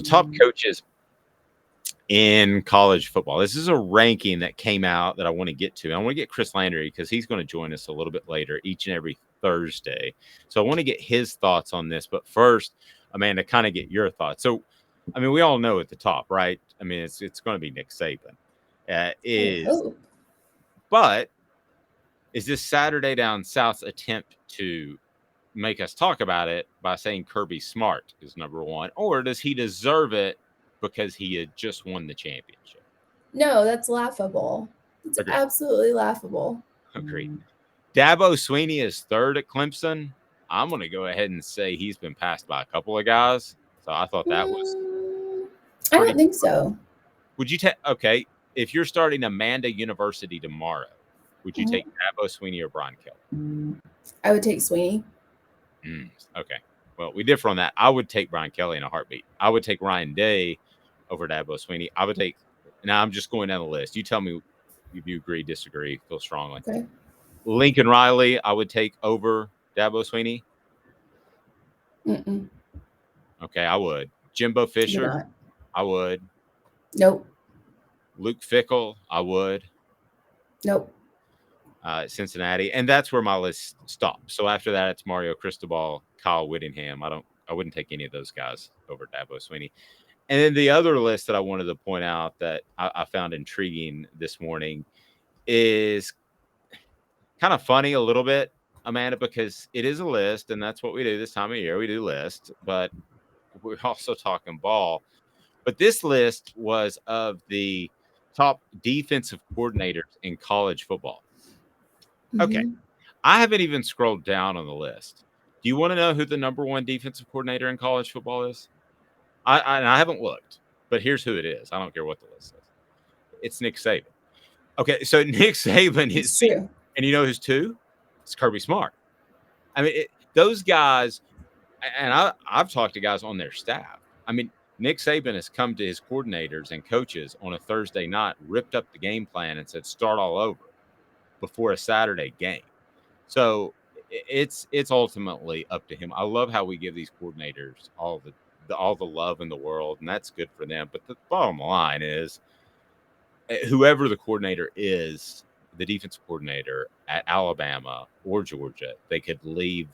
the top coaches in college football. This is a ranking that came out that I want to get to. I want to get Chris Landry because he's going to join us a little bit later each and every Thursday. So I want to get his thoughts on this. But first, Amanda, kind of get your thoughts. So, I mean, we all know at the top, right? I mean, it's going to be Nick Saban. But is this Saturday Down South's attempt to make us talk about it by saying Kirby Smart is number one, or does he deserve it because he had just won the championship? No, that's laughable. It's absolutely laughable. Agreed. Dabo Swinney is third at Clemson. I'm going to go ahead and say he's been passed by a couple of guys. So I thought that was. I don't think so. Would you take, okay, if you're starting Amanda University tomorrow, would you take Dabo Swinney or Brian Kelly? I would take Swinney. Okay. Well, we differ on that. I would take Brian Kelly in a heartbeat. I would take Ryan Day over Dabo Swinney. I would take, now I'm just going down the list. You tell me if you agree, disagree, feel strongly. Okay. Lincoln Riley, I would take over Dabo Swinney. Okay, I would. Jimbo Fisher, I would. Nope. Luke Fickell, I would. Nope. Cincinnati, and that's where my list stops. So after that, it's Mario Cristobal, Kyle Whittingham. I wouldn't take any of those guys over Dabo Swinney. And then the other list that I wanted to point out that I found intriguing this morning is kind of funny a little bit, Amanda, because it is a list, and that's what we do this time of year. We do lists, but we're also talking ball. But this list was of the top defensive coordinators in college football. Okay. I haven't even scrolled down on the list. Do you want to know who the number one defensive coordinator in college football is? I haven't looked, but here's who it is. I don't care what the list says. It's Nick Saban. Okay, so Nick Saban is true. And you know who's two? It's Kirby Smart. I mean, those guys, and I've talked to guys on their staff. I mean, Nick Saban has come to his coordinators and coaches on a Thursday night, ripped up the game plan and said, start all over before a Saturday game. So it's ultimately up to him. I love how we give these coordinators all the love in the world, and that's good for them. But the bottom line is, whoever the coordinator is, the defensive coordinator at Alabama or Georgia, they could leave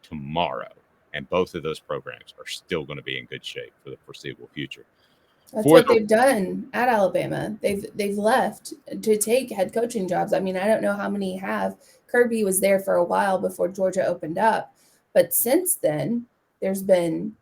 tomorrow, and both of those programs are still going to be in good shape for the foreseeable future. That's what they've done at Alabama. They've left to take head coaching jobs. I mean, I don't know how many have. Kirby was there for a while before Georgia opened up, but since then, there's been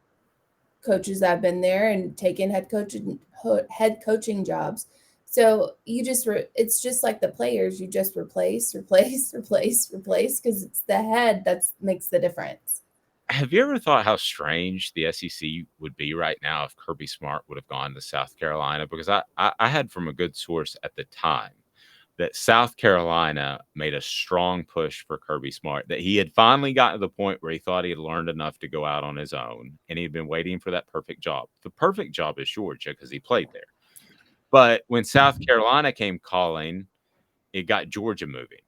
coaches that have been there and taken head coaching jobs. So it's just like the players. You just replace because it's the head that makes the difference. Have you ever thought how strange the SEC would be right now if Kirby Smart would have gone to South Carolina? Because I had from a good source at the time that South Carolina made a strong push for Kirby Smart, that he had finally gotten to the point where he thought he had learned enough to go out on his own, and he'd been waiting for that perfect job. The perfect job is Georgia because he played there. But when South Carolina came calling, it got Georgia moving.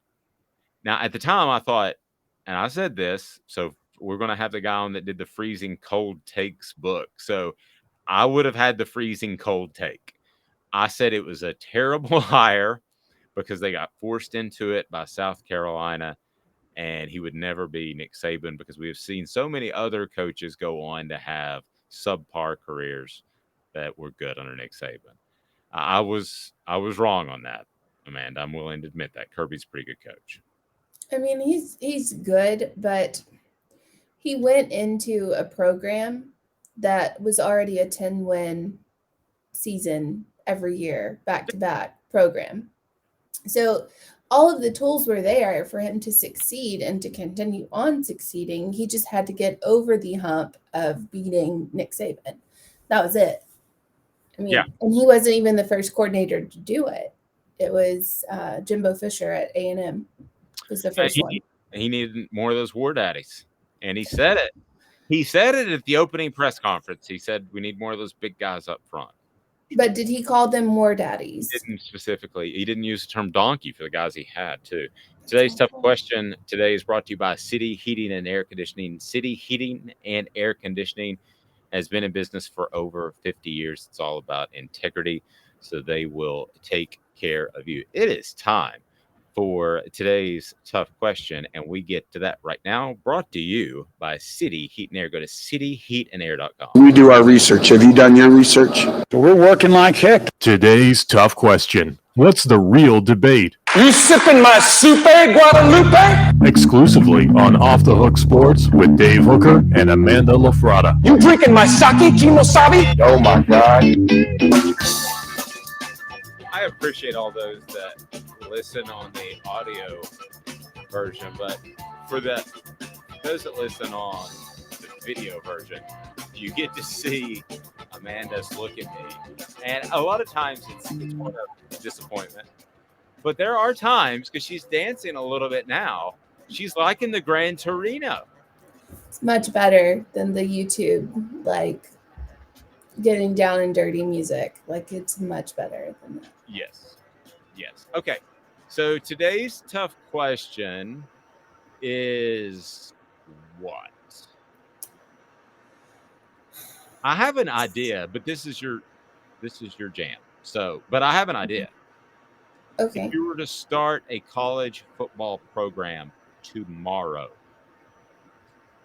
Now, at the time, I thought, and I said this, so we're going to have the guy on that did the freezing cold takes book. So I would have had the freezing cold take. I said it was a terrible hire because they got forced into it by South Carolina, and he would never be Nick Saban because we have seen so many other coaches go on to have subpar careers that were good under Nick Saban. I was wrong on that, Amanda. I'm willing to admit that. Kirby's a pretty good coach. I mean, he's good, but he went into a program that was already a 10-win season every year, back-to-back program. So all of the tools were there for him to succeed and to continue on succeeding. He just had to get over the hump of beating Nick Saban. That was it. I mean, and he wasn't even the first coordinator to do it. It was Jimbo Fisher at A&M was the first one. He needed more of those war daddies. And he said it. He said it at the opening press conference. He said, we need more of those big guys up front. But did he call them war daddies? He didn't specifically. He didn't use the term donkey for the guys he had, too. Today's tough question today is brought to you by City Heating and Air Conditioning. City Heating and Air Conditioning. has been in business for over 50 years. It's all about integrity. So they will take care of you. It is time for today's tough question, and we get to that right now. Brought to you by City Heat and Air. Go to cityheatandair.com. We do our research. Have you done your research? We're working like heck. Today's tough question. What's the real debate? You sipping my Soupe Guadalupe? Exclusively on Off the Hook Sports with Dave Hooker and Amanda LaFratta. You drinking my sake, Kimosabi? Oh my God. I appreciate all those that listen on the audio version, but for those that listen on the video version, you get to see Amanda's look at me. And a lot of times it's one of disappointment. But there are times, because she's dancing a little bit now, she's liking the Gran Torino. It's much better than the YouTube, like, getting down and dirty music. Like, it's much better than that. Yes. Okay. So today's tough question is what? I have an idea, but this is your jam. So, but I have an idea. Okay. If you were to start a college football program tomorrow,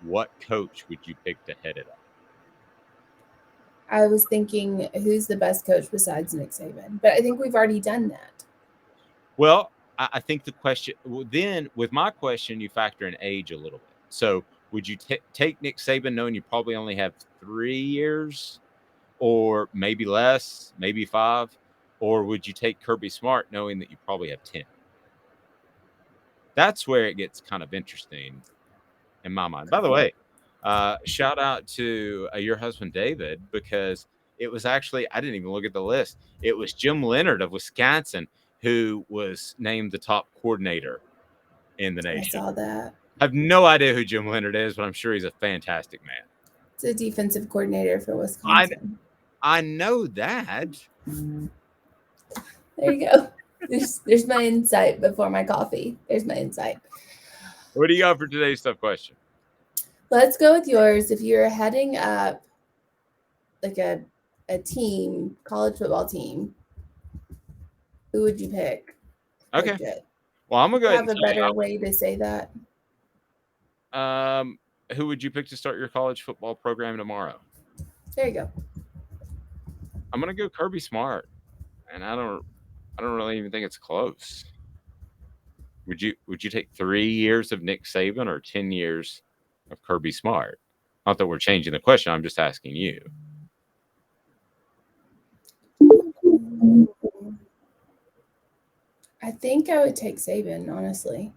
what coach would you pick to head it up? I was thinking, who's the best coach besides Nick Saban? But I think we've already done that. Well, I think the question, then with my question, you factor in age a little bit. So would you take Nick Saban knowing you probably only have 3 years or maybe less, maybe 5? Or would you take Kirby Smart knowing that you probably have 10? That's where it gets kind of interesting in my mind. By the way, shout out to your husband, David, because it was actually, I didn't even look at the list. It was Jim Leonard of Wisconsin who was named the top coordinator in the nation. I saw that. I have no idea who Jim Leonard is, but I'm sure he's a fantastic man. It's a defensive coordinator for Wisconsin. I know that. There you go. There's my insight before my coffee. There's my insight. What do you got for today's tough question? Let's go with yours. If you're heading up like a team, college football team, who would you pick? Okay. Like well, I'm gonna go ahead have a better way to say that. Who would you pick to start your college football program tomorrow? There you go. I'm gonna go Kirby Smart, and I don't really even think it's close. Would you take 3 years of Nick Saban or 10 years of Kirby Smart? Not that we're changing the question. I'm just asking you. I think I would take Saban, honestly.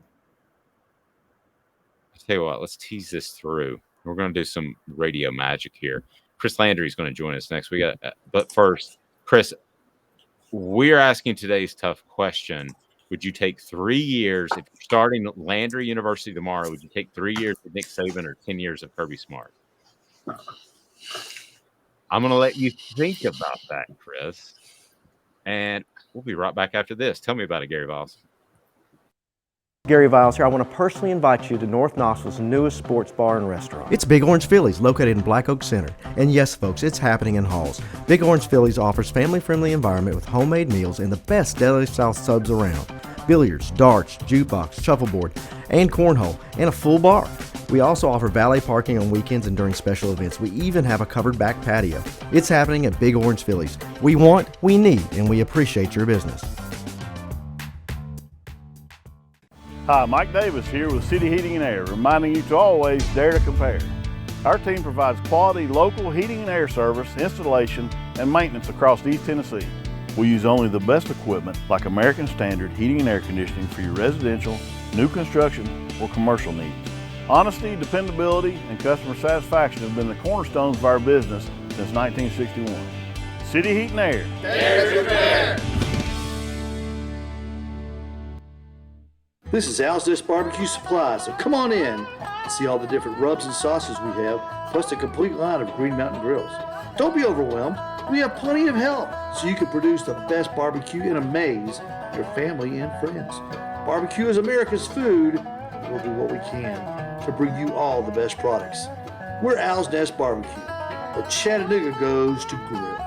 I'll tell you what, let's tease this through. We're going to do some radio magic here. Chris Landry is going to join us next. But first, Chris, we're asking today's tough question. Would you take 3 years, if you're starting Landry University tomorrow, would you take 3 years of Nick Saban or 10 years of Kirby Smart? I'm going to let you think about that, Chris. And we'll be right back after this. Tell me about it, Gary Viles. Gary Viles here. I want to personally invite you to North Knoxville's newest sports bar and restaurant. It's Big Orange Phillies, located in Black Oak Center. And yes, folks, it's happening in Halls. Big Orange Phillies offers family-friendly environment with homemade meals and the best deli-style subs around. Billiards, darts, jukebox, shuffleboard, and cornhole, and a full bar. We also offer valet parking on weekends and during special events. We even have a covered back patio. It's happening at Big Orange Phillies. We want, we need, and we appreciate your business. Hi, Mike Davis here with City Heating and Air, reminding you to always dare to compare. Our team provides quality local heating and air service, installation, and maintenance across East Tennessee. We use only the best equipment like American Standard heating and air conditioning for your residential, new construction, or commercial needs. Honesty, dependability, and customer satisfaction have been the cornerstones of our business since 1961. City Heat and Air. Dare to compare. This is Al's Nest Barbecue Supply, so come on in and see all the different rubs and sauces we have, plus a complete line of Green Mountain grills. Don't be overwhelmed. We have plenty of help so you can produce the best barbecue and amaze your family and friends. Barbecue is America's food. We'll do what we can to bring you all the best products. We're Al's Nest Barbecue. but Chattanooga goes to grill.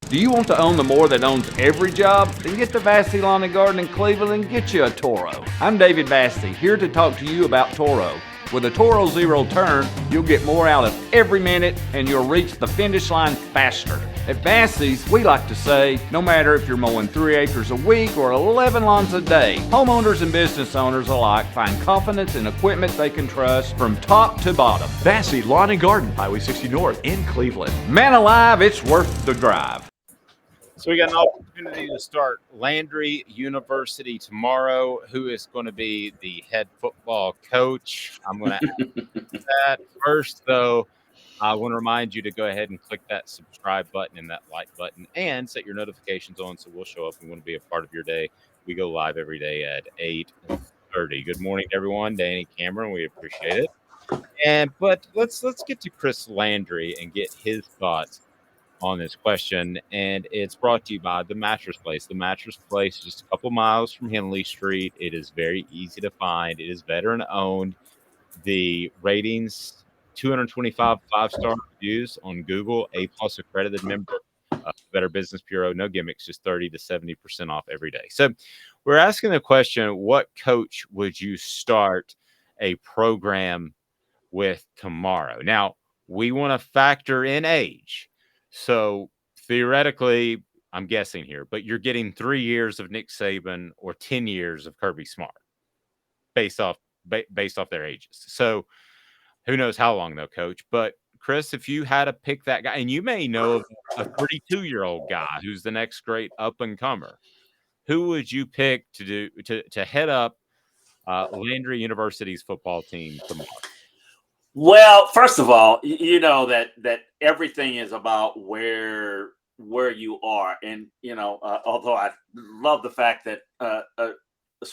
Do you want to own the more that owns every job? Then get to Vassey Lawn and Garden in Cleveland and get you a Toro. I'm David Vassey, here to talk to you about Toro. With a Toro Zero Turn, you'll get more out of every minute and you'll reach the finish line faster. At Vassey's, we like to say, no matter if you're mowing 3 acres a week or 11 lawns a day, homeowners and business owners alike find confidence in equipment they can trust from top to bottom. Vassey Lawn and Garden, Highway 60 North in Cleveland. Man alive, it's worth the drive. So we got an opportunity to start Landry University tomorrow. Who is going to be the head football coach? I'm going to ask that. First, though, I want to remind you to go ahead and click that subscribe button and that like button and set your notifications on so we'll show up and want to be a part of your day. We go live every day at 8:30. Good morning, everyone. Danny, Cameron, we appreciate it. But let's get to Chris Landry and get his thoughts on this question, and it's brought to you by The Mattress Place. The Mattress Place is just a couple miles from Henley Street. It is very easy to find. It is veteran owned. The ratings, 225 5-star reviews on Google, A+ accredited member, Better Business Bureau. No gimmicks, just 30 to 70% off every day. So we're asking the question, what coach would you start a program with tomorrow? Now, we want to factor in age. So theoretically, I'm guessing here, but you're getting 3 years of Nick Saban or 10 years of Kirby Smart based off their ages. So who knows how long though, Coach? But Chris, if you had to pick that guy, and you may know of a 32-year-old guy who's the next great up and comer, who would you pick to head up Landry University's football team tomorrow? Well, first of all, you know that everything is about where you are, and although I love the fact that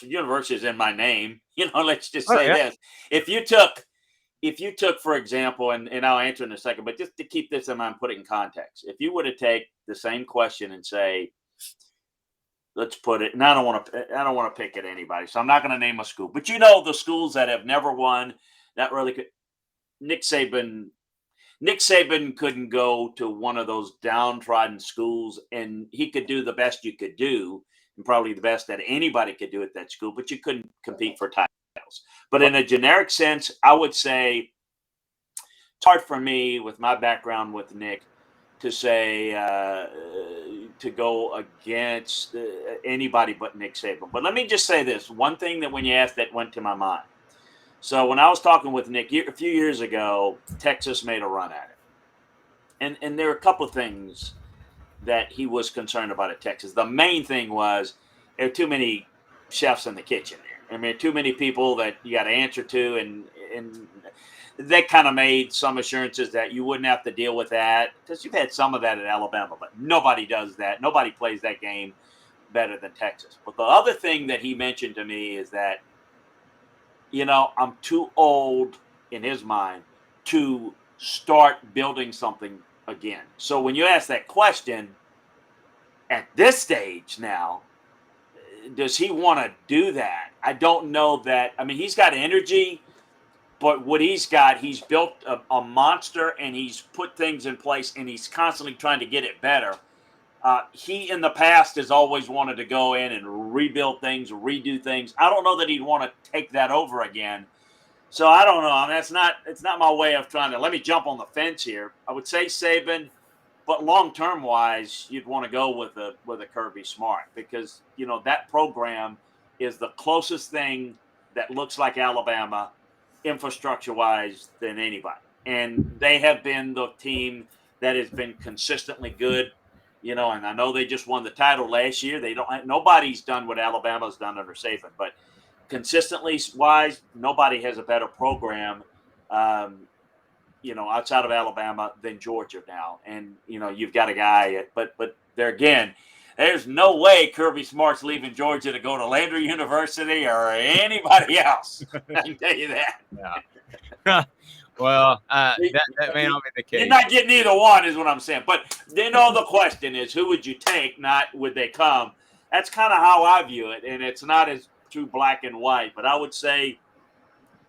university is in my name, let's just say this: if you took, for example, and I'll answer in a second, but just to keep this in mind, put it in context. If you were to take the same question and say, let's put it, and I don't want to pick at anybody, so I'm not going to name a school, but the schools that have never won, that really could. Nick Saban couldn't go to one of those downtrodden schools, and he could do the best you could do, and probably the best that anybody could do at that school, but you couldn't compete for titles. But in a generic sense, I would say it's hard for me, with my background with Nick, to say to go against anybody but Nick Saban. But let me just say this. One thing that when you asked that went to my mind. So when I was talking with Nick a few years ago, Texas made a run at it. And there are a couple of things that he was concerned about at Texas. The main thing was there are too many chefs in the kitchen there. I mean, too many people that you got to answer to. And they kind of made some assurances that you wouldn't have to deal with that, because you've had some of that at Alabama, but nobody does that. Nobody plays that game better than Texas. But the other thing that he mentioned to me is that, I'm too old in his mind to start building something again. So when you ask that question, at this stage now, does he want to do that? I don't know that. I mean, he's got energy, but what he's built a monster, and he's put things in place, and he's constantly trying to get it better. He in the past has always wanted to go in and rebuild things, redo things. I don't know that he'd want to take that over again. So I don't know. I mean, it's not my way of trying to, let me jump on the fence here. I would say Saban, but long-term wise, you'd want to go with a Kirby Smart, because, that program is the closest thing that looks like Alabama infrastructure-wise than anybody. And they have been the team that has been consistently good. And I know they just won the title last year. Nobody's done what Alabama's done under Saban, but consistently wise, nobody has a better program, outside of Alabama than Georgia now. And, you've got a guy, but there again, there's no way Kirby Smart's leaving Georgia to go to Landry University or anybody else. I can tell you that. Yeah. Well, that may not be the case. You're not getting either one, is what I'm saying. But the question is, who would you take? Not would they come? That's kind of how I view it, and it's not as too black and white. But I would say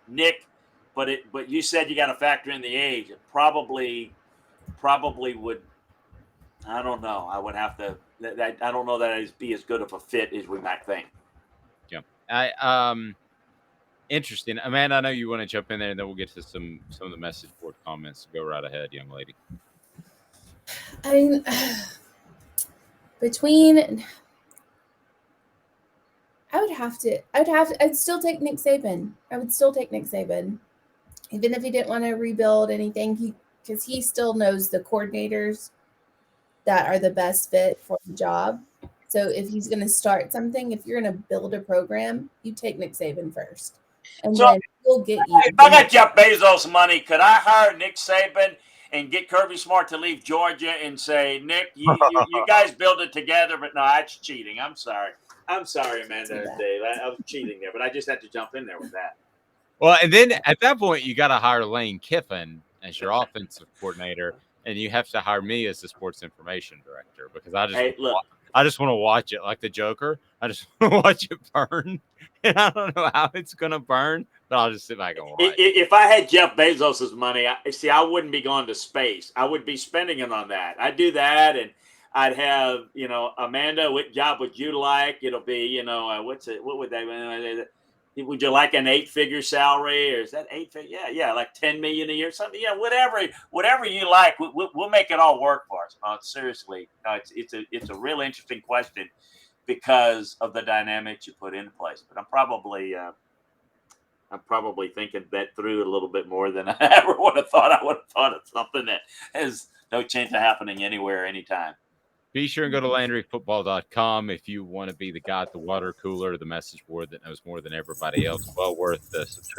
Nick. But you said you got to factor in the age. It probably would. I don't know. I would have to. I don't know that it'd be as good of a fit as we might think. Yeah. Interesting. Amanda, I know you want to jump in there, and then we'll get to some of the message board comments. Go right ahead, young lady. I mean, I'd still take Nick Saban. I would still take Nick Saban. Even if he didn't want to rebuild anything, because he still knows the coordinators that are the best fit for the job. So if he's going to start something, if you're going to build a program, you take Nick Saban first. And So, then he'll get you. If I got Jeff Bezos money, could I hire Nick Saban and get Kirby Smart to leave Georgia and say, Nick, you guys build it together? But no, that's cheating. I'm sorry, Amanda, Dave. I was cheating there, but I just had to jump in there with that. Well, and then at that point, you got to hire Lane Kiffin as your offensive coordinator, and you have to hire me as the sports information director because I just want to watch it like the Joker. I just want to watch it burn, and I don't know how it's going to burn, but I'll just sit back and watch. If I had Jeff Bezos's money, I wouldn't be going to space. I would be spending it on that. I'd do that, and I'd have, Amanda, what job would you like? It'll be, what would they? Would you like an 8-figure salary, or is that 8-figure? Yeah, like $10 million a year, something. Yeah, whatever you like, we'll make it all work for us. Seriously, it's a real interesting question because of the dynamics you put into place. But I'm probably thinking that through a little bit more than I ever would have thought. I would have thought of something that has no chance of happening anywhere, anytime. Be sure and go to LandryFootball.com if you want to be the guy at the water cooler, the message board that knows more than everybody else. Well worth the subscription